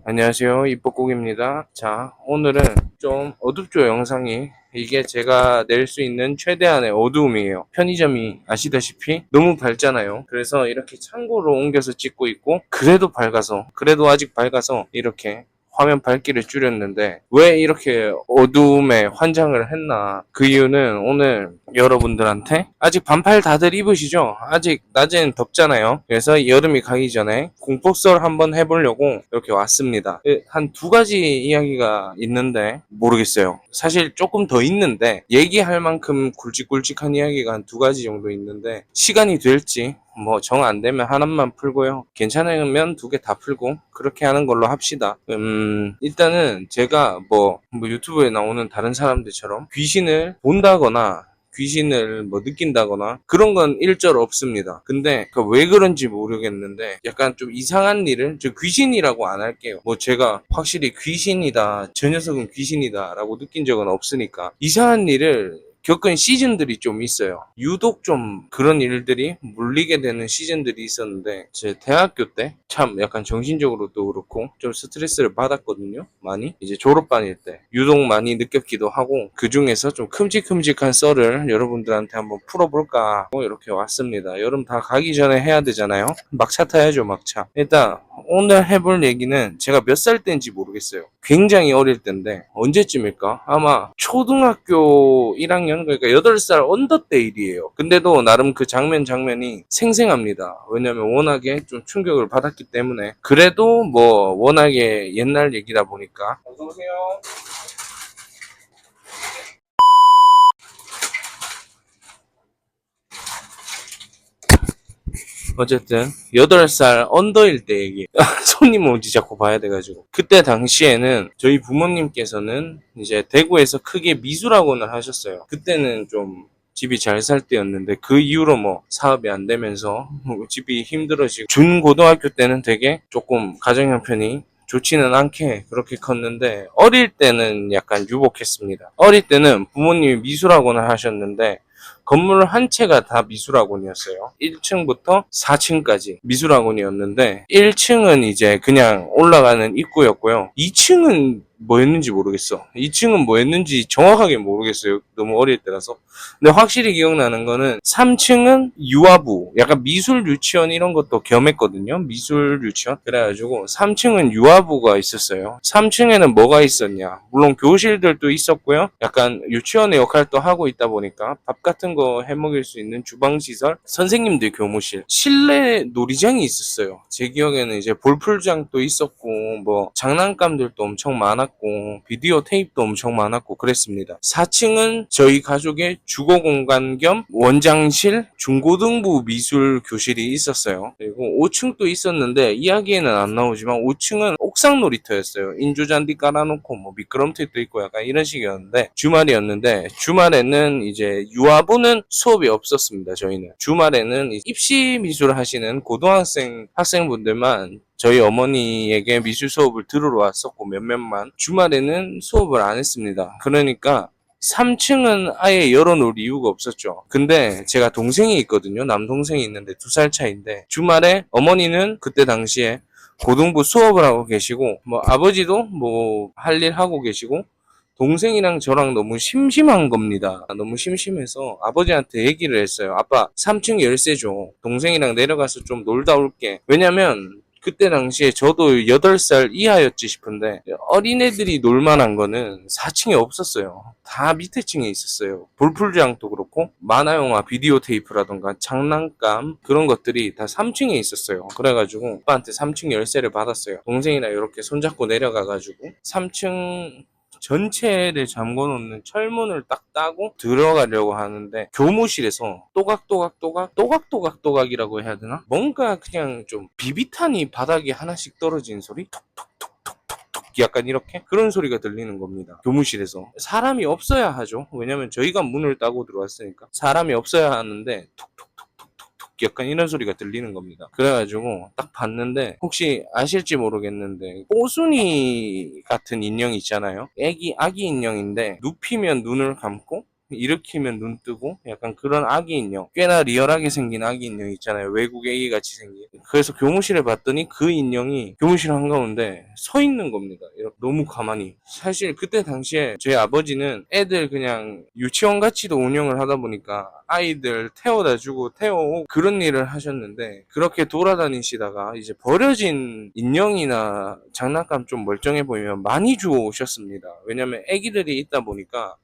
안녕하세요. 이뻐국입니다. 자, 오늘은 좀 어둡죠, 영상이. 이게 제가 낼 수 있는 최대한의 어두움이에요. 편의점이 아시다시피 너무 밝잖아요. 그래서 이렇게 창고로 옮겨서 찍고 있고, 그래도 아직 밝아서 이렇게 화면 밝기를 줄였는데, 왜 이렇게 어두움에 환장을 했나? 그 이유는 오늘 여러분들한테 아직 반팔 다들 입으시죠? 아직 낮엔 덥잖아요. 그래서 여름이 가기 전에 공포썰 한번 해보려고 이렇게 왔습니다. 한 두 가지 이야기가 있는데 모르겠어요. 사실 조금 더 있는데 얘기할 만큼 굵직굵직한 이야기가 한 두 가지 정도 있는데 시간이 될지 뭐 정 안 되면 하나만 풀고요. 괜찮으면 두 개 다 풀고 그렇게 하는 걸로 합시다. 일단은 제가 뭐 유튜브에 나오는 다른 사람들처럼 귀신을 본다거나 귀신을 뭐 느낀다거나 그런 건 일절 없습니다. 근데 왜 그런지 모르겠는데 약간 좀 이상한 일을 저 귀신이라고 안 할게요. 뭐 제가 확실히 귀신이다, 저 녀석은 귀신이다 라고 느낀 적은 없으니까 이상한 일을 겪은 시즌들이 좀 있어요. 유독 좀 그런 일들이 물리게 되는 시즌들이 있었는데 제 대학교 때 참 약간 정신적으로도 그렇고 좀 스트레스를 받았거든요. 많이 이제 졸업반일 때 유독 많이 느꼈기도 하고 그 중에서 좀 큼직큼직한 썰을 여러분들한테 한번 풀어볼까 하고 이렇게 왔습니다. 여름 다 가기 전에 해야 되잖아요. 막차 타야죠, 막차. 일단 오늘 해볼 얘기는 제가 몇 살 때인지 모르겠어요. 굉장히 어릴 때인데 언제쯤일까? 아마 초등학교 1학년 그러니까 8살 언더 때 일이에요. 근데도 나름 그 장면이 생생합니다. 왜냐면 워낙에 좀 충격을 받았기 때문에 그래도 뭐 워낙에 옛날 얘기다 보니까 어서오세요. 어쨌든 8살 언더일 때 얘기. 손님 오지 자꾸 봐야 돼가지고 그때 당시에는 저희 부모님께서는 이제 대구에서 크게 미술학원을 하셨어요. 그때는 좀 집이 잘 살 때였는데 그 이후로 뭐 사업이 안 되면서 집이 힘들어지고 중고등학교 때는 되게 조금 가정 형편이 좋지는 않게 그렇게 컸는데 어릴 때는 약간 유복했습니다. 어릴 때는 부모님이 미술학원을 하셨는데 건물 한 채가 다 미술학원이었어요. 1층부터 4층까지 미술학원이었는데 1층은 이제 그냥 올라가는 입구였고요. 2층은 뭐였는지 모르겠어. 2층은 뭐였는지 정확하게 모르겠어요. 너무 어릴 때라서. 근데 확실히 기억나는 거는 3층은 유아부, 약간 미술 유치원 이런 것도 겸했거든요. 미술 유치원. 그래가지고 3층은 유아부가 있었어요. 3층에는 뭐가 있었냐? 물론 교실들도 있었고요. 약간 유치원의 역할도 하고 있다 보니까 밥 같은 거 해먹일 수 있는 주방시설, 선생님들 교무실, 실내 놀이장이 있었어요. 제 기억에는 이제 볼풀장도 있었고 뭐 장난감들도 엄청 많았고 비디오 테이프도 엄청 많았고 그랬습니다. 4층은 저희 가족의 주거 공간 겸 원장실, 중고등부 미술 교실이 있었어요. 그리고 5층도 있었는데 이야기에는 안 나오지만 5층은 옥상 놀이터였어요. 인조잔디 깔아놓고 뭐 미끄럼틀도 있고 약간 이런 식이었는데 주말이었는데 주말에는 이제 유아부는 수업이 없었습니다. 저희는 주말에는 입시 미술 하시는 고등학생 학생분들만 저희 어머니에게 미술 수업을 들으러 왔었고 몇몇만 주말에는 수업을 안 했습니다. 그러니까 3층은 아예 열어놓을 이유가 없었죠. 근데 제가 동생이 있거든요. 남동생이 있는데 2살 차인데 주말에 어머니는 그때 당시에 고등부 수업을 하고 계시고 뭐 아버지도 뭐 할 일 하고 계시고 동생이랑 저랑 너무 심심한 겁니다. 너무 심심해서 아버지한테 얘기를 했어요. 아빠 3층 열쇠 줘. 동생이랑 내려가서 좀 놀다 올게. 왜냐면 그때 당시에 저도 8살 이하였지 싶은데 어린애들이 놀만한 거는 4층에 없었어요. 다 밑에 층에 있었어요. 볼풀장도 그렇고 만화영화 비디오 테이프라던가 장난감 그런 것들이 다 3층에 있었어요. 그래가지고 아빠한테 3층 열쇠를 받았어요. 동생이랑 이렇게 손잡고 내려가가지고 3층 전체를 잠궈놓는 철문을 딱 따고 들어가려고 하는데 교무실에서 또각또각이라고 해야 되나? 뭔가 그냥 좀 비비탄이 바닥에 하나씩 떨어지는 소리? 톡톡톡톡톡 약간 이렇게 그런 소리가 들리는 겁니다. 교무실에서 사람이 없어야 하죠. 왜냐면 저희가 문을 따고 들어왔으니까 사람이 없어야 하는데 약간 이런 소리가 들리는 겁니다. 그래가지고 딱 봤는데 혹시 아실지 모르겠는데 뽀순이 같은 인형 있잖아요. 아기 인형인데 눕히면 눈을 감고 일으키면 눈 뜨고 약간 그런 아기 인형, 꽤나 리얼하게 생긴 아기 인형 있잖아요. 외국 애기 같이 생긴. 그래서 교무실에 봤더니 그 인형이 교무실 한가운데 서 있는 겁니다. 이렇게 너무 가만히. 사실 그때 당시에 저희 아버지는 애들 그냥 유치원 같이도 운영을 하다 보니까 아이들 태워다 주고 태워오고 그런 일을 하셨는데, 그렇게 돌아다니시다가 이제 버려진 인형이나 장난감 좀 멀쩡해 보이면 많이 주워 오셨습니다. 왜냐면 애기들이 있다 보니까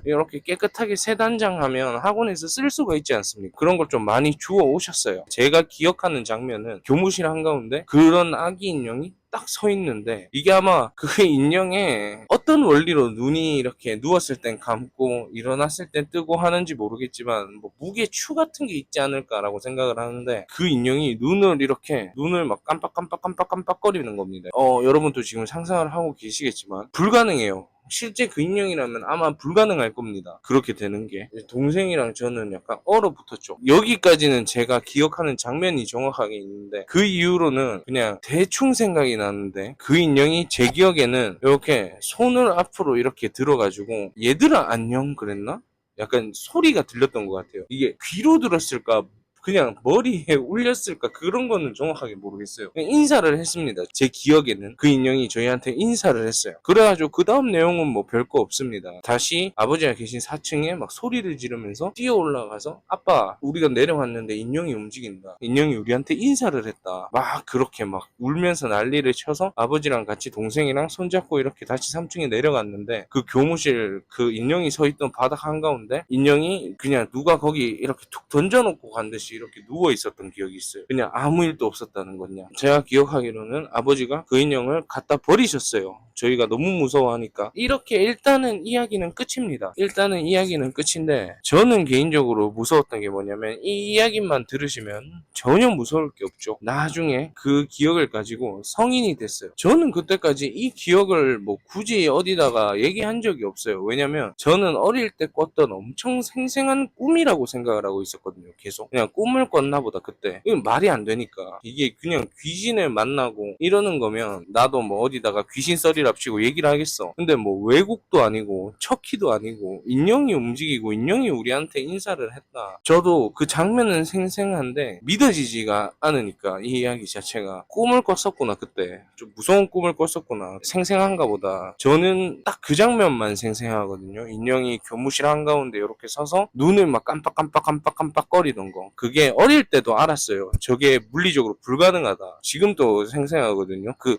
이렇게 깨끗하게 세 단장하면 학원에서 쓸 수가 있지 않습니까? 그런 걸 좀 많이 주워 오셨어요. 제가 기억하는 장면은 교무실 한가운데 그런 아기 인형이 딱 서 있는데, 이게 아마 그 인형에 어떤 원리로 눈이 이렇게 누웠을 땐 감고 일어났을 땐 뜨고 하는지 모르겠지만 뭐 무게추 같은 게 있지 않을까라고 생각을 하는데, 그 인형이 눈을 막 깜빡깜빡깜빡깜빡거리는 겁니다. 여러분도 지금 상상을 하고 계시겠지만 불가능해요. 실제 그 인형이라면 아마 불가능할 겁니다. 그렇게 되는 게. 동생이랑 저는 약간 얼어붙었죠. 여기까지는 제가 기억하는 장면이 정확하게 있는데, 그 이후로는 그냥 대충 생각이 나는데, 그 인형이 제 기억에는 이렇게 손을 앞으로 이렇게 들어가지고 얘들아 안녕 그랬나? 약간 소리가 들렸던 것 같아요. 이게 귀로 들었을까, 그냥 머리에 울렸을까, 그런 거는 정확하게 모르겠어요. 그냥 인사를 했습니다. 제 기억에는 그 인형이 저희한테 인사를 했어요. 그래가지고 그 다음 내용은 뭐 별거 없습니다. 다시 아버지가 계신 4층에 막 소리를 지르면서 뛰어 올라가서 아빠 우리가 내려왔는데 인형이 움직인다, 인형이 우리한테 인사를 했다, 막 그렇게 막 울면서 난리를 쳐서 아버지랑 같이 동생이랑 손잡고 이렇게 다시 3층에 내려갔는데, 그 교무실 그 인형이 서 있던 바닥 한가운데 인형이 그냥 누가 거기 이렇게 툭 던져놓고 간 듯이 이렇게 누워 있었던 기억이 있어요. 그냥 아무 일도 없었다는 거냐. 제가 기억하기로는 아버지가 그 인형을 갖다 버리셨어요. 저희가 너무 무서워하니까. 이렇게 일단은 이야기는 끝입니다. 일단은 이야기는 끝인데, 저는 개인적으로 무서웠던 게 뭐냐면, 이 이야기만 들으시면 전혀 무서울 게 없죠. 나중에 그 기억을 가지고 성인이 됐어요. 저는 그때까지 이 기억을 뭐 굳이 어디다가 얘기한 적이 없어요. 왜냐면 저는 어릴 때 꿨던 엄청 생생한 꿈이라고 생각을 하고 있었거든요. 계속 그냥 꿈을 꿨나 보다 그때. 이건 말이 안 되니까. 이게 그냥 귀신을 만나고 이러는 거면 나도 뭐 어디다가 귀신 썰이랍시고 얘기를 하겠어. 근데 뭐 외국도 아니고 척키도 아니고 인형이 움직이고 인형이 우리한테 인사를 했다. 저도 그 장면은 생생한데 믿어지지가 않으니까 이 이야기 자체가 꿈을 꿨었구나, 그때 좀 무서운 꿈을 꿨었구나, 생생한가 보다. 저는 딱 그 장면만 생생하거든요. 인형이 교무실 한가운데 이렇게 서서 눈을 막 깜빡깜빡깜빡깜빡거리던 거, 그게 어릴 때도 알았어요. 저게 물리적으로 불가능하다. 지금도 생생하거든요. 그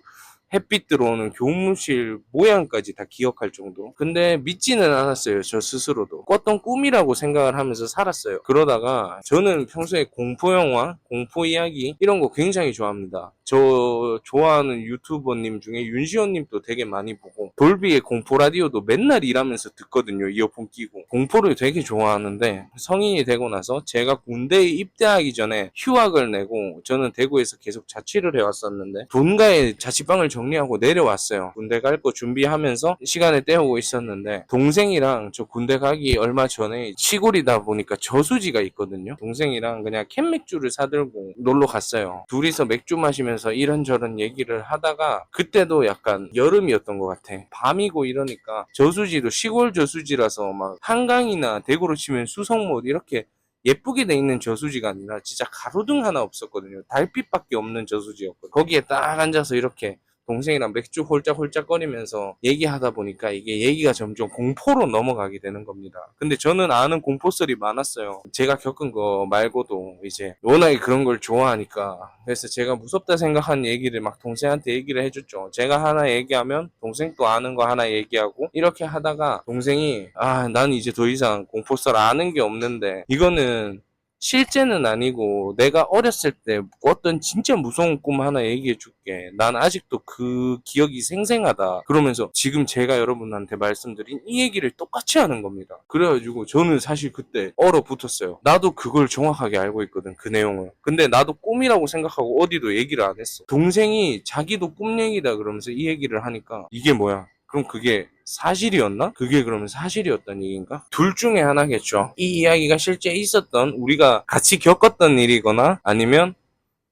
햇빛 들어오는 교무실 모양까지 다 기억할 정도. 근데 믿지는 않았어요. 저 스스로도 꿨던 꿈이라고 생각을 하면서 살았어요. 그러다가 저는 평소에 공포영화, 공포 이야기 이런 거 굉장히 좋아합니다. 저 좋아하는 유튜버님 중에 윤시원님도 되게 많이 보고, 돌비의 공포 라디오도 맨날 일하면서 듣거든요. 이어폰 끼고. 공포를 되게 좋아하는데, 성인이 되고 나서 제가 군대에 입대하기 전에 휴학을 내고, 저는 대구에서 계속 자취를 해왔었는데 본가에 자취방을 정리하고 내려왔어요. 군대 갈 거 준비하면서 시간을 때우고 있었는데, 동생이랑 저 군대 가기 얼마 전에 시골이다 보니까 저수지가 있거든요. 동생이랑 그냥 캔맥주를 사들고 놀러 갔어요. 둘이서 맥주 마시면서 이런저런 얘기를 하다가, 그때도 약간 여름이었던 것 같아. 밤이고 이러니까 저수지도 시골 저수지라서 막 한강이나 대구로 치면 수성못 이렇게 예쁘게 돼 있는 저수지가 아니라 진짜 가로등 하나 없었거든요. 달빛밖에 없는 저수지였거든요. 거기에 딱 앉아서 이렇게 동생이랑 맥주 홀짝홀짝거리면서 얘기하다 보니까 이게 얘기가 점점 공포로 넘어가게 되는 겁니다. 근데 저는 아는 공포썰이 많았어요. 제가 겪은 거 말고도 이제 워낙에 그런 걸 좋아하니까. 그래서 제가 무섭다 생각한 얘기를 막 동생한테 얘기를 해줬죠. 제가 하나 얘기하면 동생 또 아는 거 하나 얘기하고, 이렇게 하다가 동생이 난 이제 더 이상 공포썰 아는 게 없는데, 이거는 실제는 아니고 내가 어렸을 때 꿨던 진짜 무서운 꿈 하나 얘기해 줄게. 난 아직도 그 기억이 생생하다. 그러면서 지금 제가 여러분한테 말씀드린 이 얘기를 똑같이 하는 겁니다. 그래가지고 저는 사실 그때 얼어붙었어요. 나도 그걸 정확하게 알고 있거든, 그 내용을. 근데 나도 꿈이라고 생각하고 어디도 얘기를 안 했어. 동생이 자기도 꿈 얘기다 그러면서 이 얘기를 하니까, 이게 뭐야? 그럼 그게 사실이었나? 그게 그러면 사실이었단 얘기인가? 둘 중에 하나겠죠. 이 이야기가 실제 있었던, 우리가 같이 겪었던 일이거나, 아니면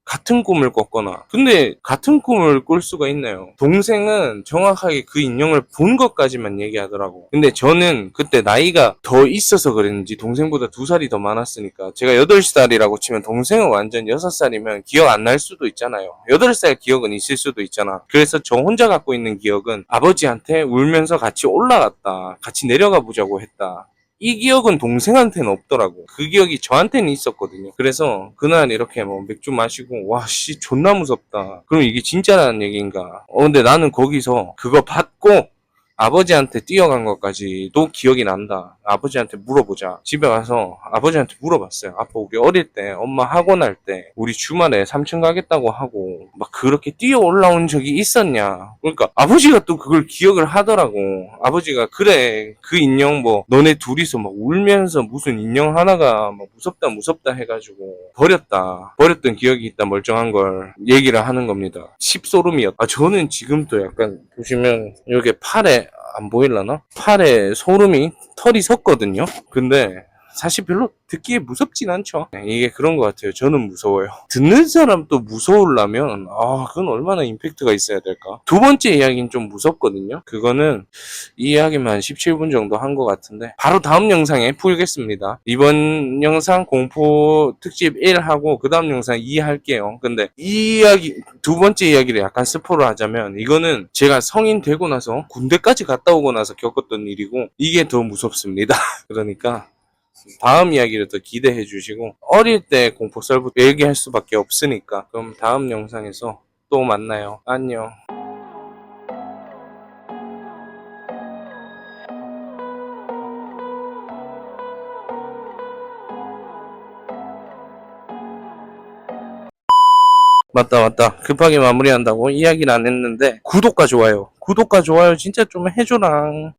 같은 꿈을 꿨거나. 근데 같은 꿈을 꿀 수가 있나요? 동생은 정확하게 그 인형을 본 것까지만 얘기하더라고. 근데 저는 그때 나이가 더 있어서 그랬는지 동생보다 2살이 더 많았으니까, 제가 8살이라고 치면 동생은 완전 6살이면 기억 안 날 수도 있잖아요. 8살 기억은 있을 수도 있잖아. 그래서 저 혼자 갖고 있는 기억은 아버지한테 울면서 같이 올라갔다, 같이 내려가 보자고 했다, 이 기억은 동생한테는 없더라고. 그 기억이 저한테는 있었거든요. 그래서 그날 이렇게 뭐 맥주 마시고, 와, 씨, 존나 무섭다. 그럼 이게 진짜라는 얘기인가? 근데 나는 거기서 그거 받고 아버지한테 뛰어간 것까지도 기억이 난다. 아버지한테 물어보자. 집에 가서 아버지한테 물어봤어요. 아빠, 우리 어릴 때 엄마 학원 할 때 우리 주말에 3층 가겠다고 하고 막 그렇게 뛰어 올라온 적이 있었냐. 그러니까 아버지가 또 그걸 기억을 하더라고. 아버지가, 그래, 그 인형 뭐 너네 둘이서 막 울면서 무슨 인형 하나가 막 무섭다 무섭다 해가지고 버렸던 기억이 있다, 멀쩡한 걸 얘기를 하는 겁니다. 십소름이었다. 저는 지금도 약간 보시면 여기 팔에 안 보일라나? 팔에 소름이, 털이 섰거든요. 근데 사실 별로 듣기에 무섭진 않죠. 이게 그런 것 같아요. 저는 무서워요. 듣는 사람도 무서우려면 그건 얼마나 임팩트가 있어야 될까. 두 번째 이야기는 좀 무섭거든요. 그거는 이 이야기만 17분 정도 한 것 같은데 바로 다음 영상에 풀겠습니다. 이번 영상 공포 특집 1 하고 그 다음 영상 2 할게요. 근데 이 이야기, 두 번째 이야기를 약간 스포를 하자면, 이거는 제가 성인 되고 나서 군대까지 갔다 오고 나서 겪었던 일이고 이게 더 무섭습니다. 그러니까 다음 이야기를 더 기대해 주시고, 어릴 때 공포 썰부터 얘기할 수밖에 없으니까, 그럼 다음 영상에서 또 만나요. 안녕. 맞다. 급하게 마무리한다고 이야기를 안 했는데, 구독과 좋아요 진짜 좀 해줘라.